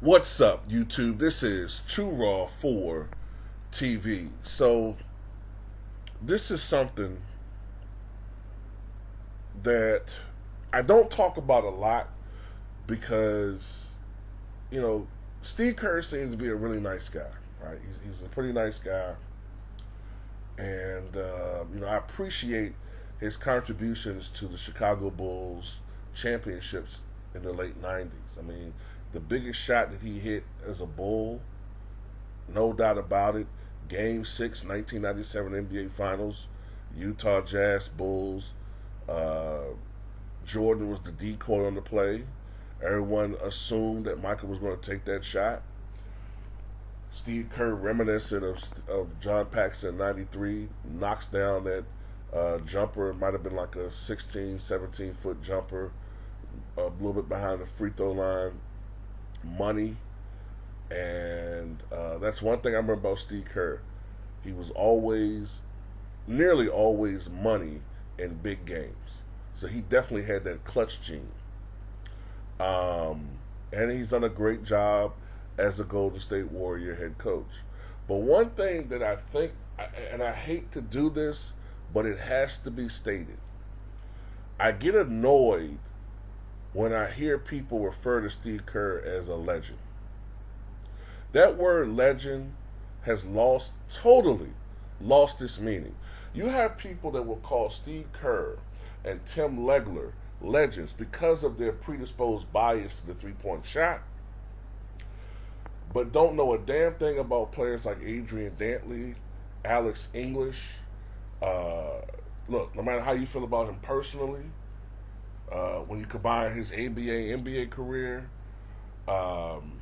What's up, YouTube? This is Too Raw for TV. So, this is something that I don't talk about a lot because, Steve Kerr seems to be a really nice guy, right? He's a pretty nice guy. And, I appreciate his contributions to the Chicago Bulls championships in the late 90s. I mean, the biggest shot that he hit as a Bull, no doubt about it, Game 6, 1997 NBA Finals, Utah Jazz Bulls. Jordan was the decoy on the play. Everyone assumed that Michael was going to take that shot. Steve Kerr, reminiscent of John Paxson in 93, knocks down that jumper. It might have been like a 16, 17-foot jumper, a little bit behind the free throw line. Money. And that's one thing I remember about Steve Kerr. He was nearly always money in big games. So he definitely had that clutch gene. And he's done a great job as a Golden State Warrior head coach. But one thing that I think, and I hate to do this, but it has to be stated, I get annoyed when I hear people refer to Steve Kerr as a legend. That word legend has totally lost its meaning. You have people that will call Steve Kerr and Tim Legler legends because of their predisposed bias to the three-point shot, but don't know a damn thing about players like Adrian Dantley, Alex English. Look, no matter how you feel about him personally, when you combine his ABA, NBA career, Dan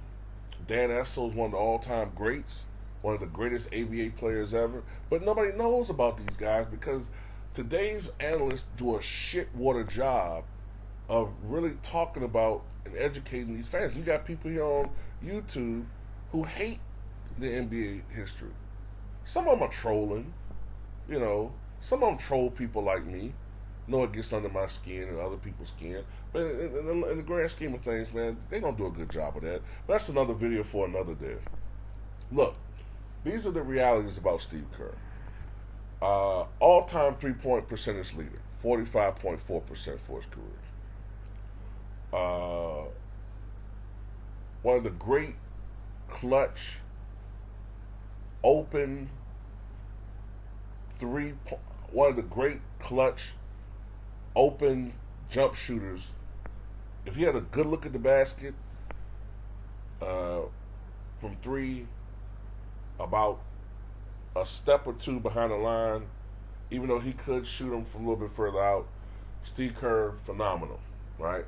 Essel is one of the all-time greats, one of the greatest ABA players ever. But nobody knows about these guys because today's analysts do a shitwater job of really talking about and educating these fans. You got people here on YouTube who hate the NBA history. Some of them are trolling, Some of them troll people like me. Know it gets under my skin and other people's skin. But in the grand scheme of things, man, they don't do a good job of that. But that's another video for another day. Look, these are the realities about Steve Kerr. All-time three-point percentage leader, 45.4% for his career. One of the great clutch, open, one of the great clutch, open jump shooters. If he had a good look at the basket, from three, about a step or two behind the line, even though he could shoot them from a little bit further out, Steve Kerr, phenomenal, right?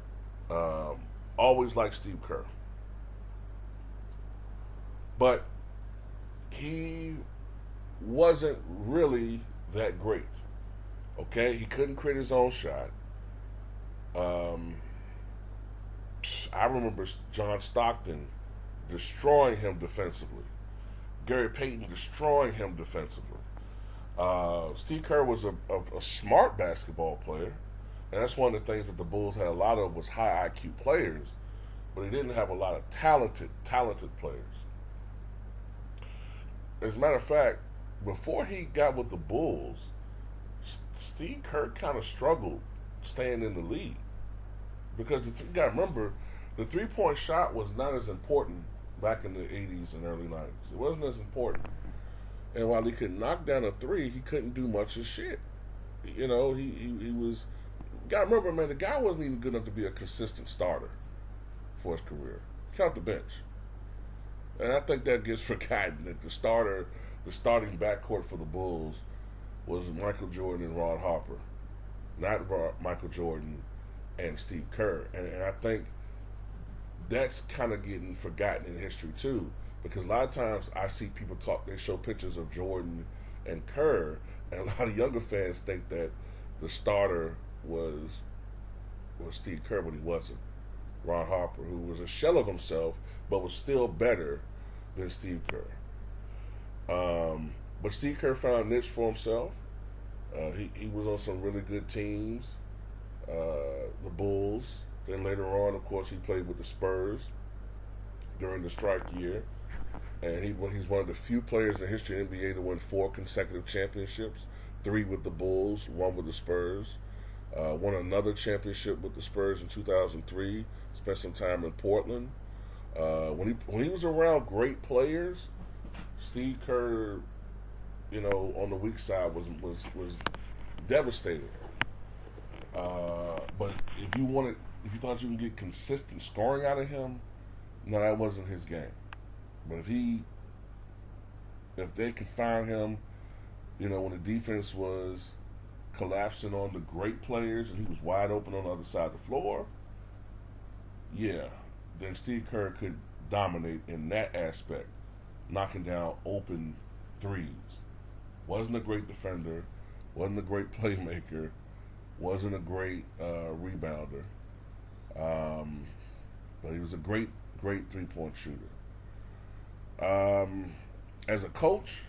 Always liked Steve Kerr. But he wasn't really that great. Okay? He couldn't create his own shot. I remember John Stockton destroying him defensively. Gary Payton destroying him defensively. Steve Kerr was a smart basketball player. And that's one of the things that the Bulls had a lot of was high IQ players. But they didn't have a lot of talented players. As a matter of fact, before he got with the Bulls, Steve Kerr kind of struggled staying in the league. Because you got to remember, the three-point shot was not as important back in the 80s and early 90s. It wasn't as important. And while he could knock down a three, he couldn't do much of shit. He was... Got to remember, man, the guy wasn't even good enough to be a consistent starter for his career. Count the bench. And I think that gets forgotten that the starting backcourt for the Bulls was Michael Jordan and Ron Harper, not Michael Jordan and Steve Kerr. And I think that's kind of getting forgotten in history too, because a lot of times I see people they show pictures of Jordan and Kerr, and a lot of younger fans think that the starter was Steve Kerr, but he wasn't. Ron Harper, who was a shell of himself, but was still better than Steve Kerr. But Steve Kerr found a niche for himself. He was on some really good teams. The Bulls. Then later on, of course, he played with the Spurs. during the strike year, and he's one of the few players in the history of the NBA to win 4 consecutive championships, 3 with the Bulls, 1 with the Spurs. Won another championship with the Spurs in 2003. Spent some time in Portland. When he was around great players, Steve Kerr, on the weak side was devastating. But if you thought you can get consistent scoring out of him, no, that wasn't his game. But if they could find him, when the defense was collapsing on the great players and he was wide open on the other side of the floor, yeah, then Steve Kerr could dominate in that aspect, knocking down open threes. Wasn't a great defender, wasn't a great playmaker, wasn't a great rebounder, but he was a great 3-point shooter. As a coach,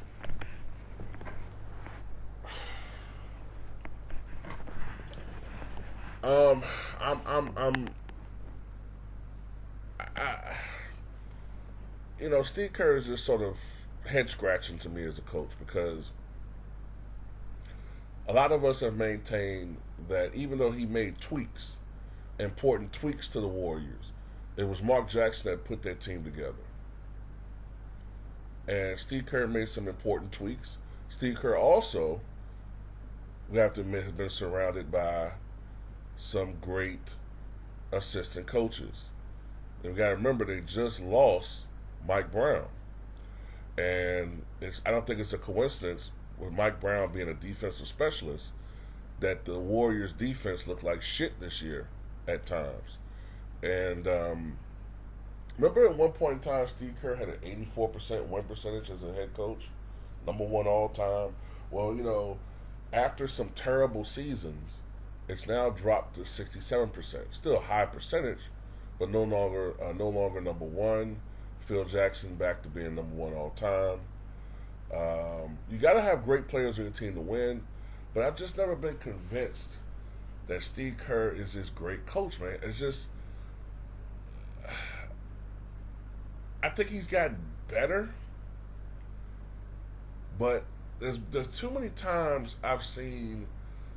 Steve Kerr is just sort of head scratching to me as a coach, because a lot of us have maintained that even though he made important tweaks to the Warriors, it was Mark Jackson that put that team together. And Steve Kerr made some important tweaks. Steve Kerr also, we have to admit, has been surrounded by some great assistant coaches. And we got to remember, they just lost Mike Brown. And I don't think it's a coincidence, with Mike Brown being a defensive specialist, that the Warriors' defense looked like shit this year at times. And remember at one point in time, Steve Kerr had an 84% win percentage as a head coach, number 1 all time. Well, after some terrible seasons, it's now dropped to 67%. Still a high percentage, but no longer number 1. Phil Jackson back to being number 1 all time. You got to have great players on your team to win, but I've just never been convinced that Steve Kerr is this great coach, man. It's just, I think he's gotten better, but there's too many times I've seen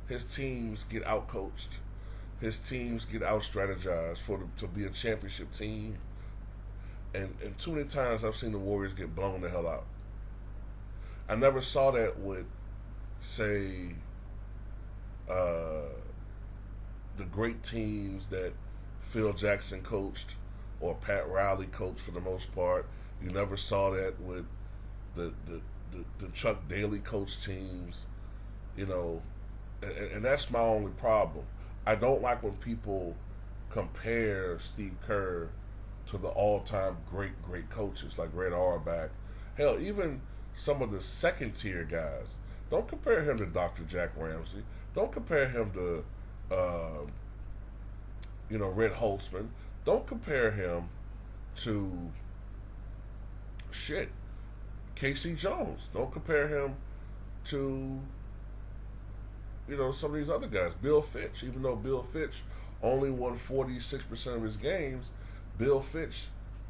his teams get outcoached, his teams get out-strategized to be a championship team, and too many times I've seen the Warriors get blown the hell out. I never saw that with, say, the great teams that Phil Jackson coached or Pat Riley coached for the most part. You never saw that with the Chuck Daly coach teams, and that's my only problem. I don't like when people compare Steve Kerr to the all-time great coaches like Red Auerbach. Hell, even some of the second-tier guys. Don't compare him to Dr. Jack Ramsey. Don't compare him to, Red Holtzman. Don't compare him to, Casey Jones. Don't compare him to, some of these other guys. Bill Fitch. Even though Bill Fitch only won 46% of his games, Bill Fitch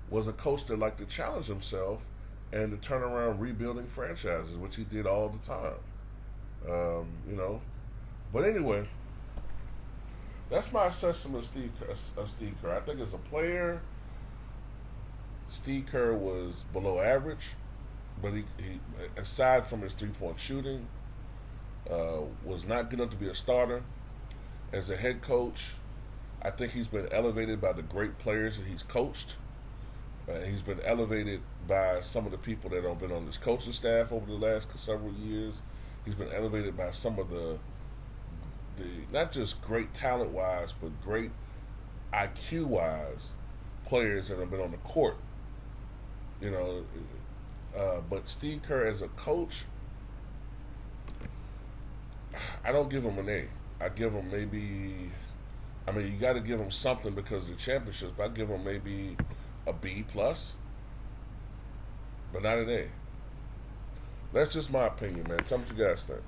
was a coach that liked to challenge himself and to turn around rebuilding franchises, which he did all the time. But anyway, that's my assessment of Steve Kerr. I think as a player, Steve Kerr was below average, but he aside from his 3-point shooting, was not good enough to be a starter. As a head coach, I think he's been elevated by the great players that he's coached. He's been elevated by some of the people that have been on his coaching staff over the last several years. He's been elevated by some of the not just great talent-wise, but great IQ-wise players that have been on the court. But Steve Kerr as a coach, I don't give him an A. I give him you got to give him something because of the championships, but I give him maybe a B+, but not an A. That's just my opinion, man. Tell me what you guys think.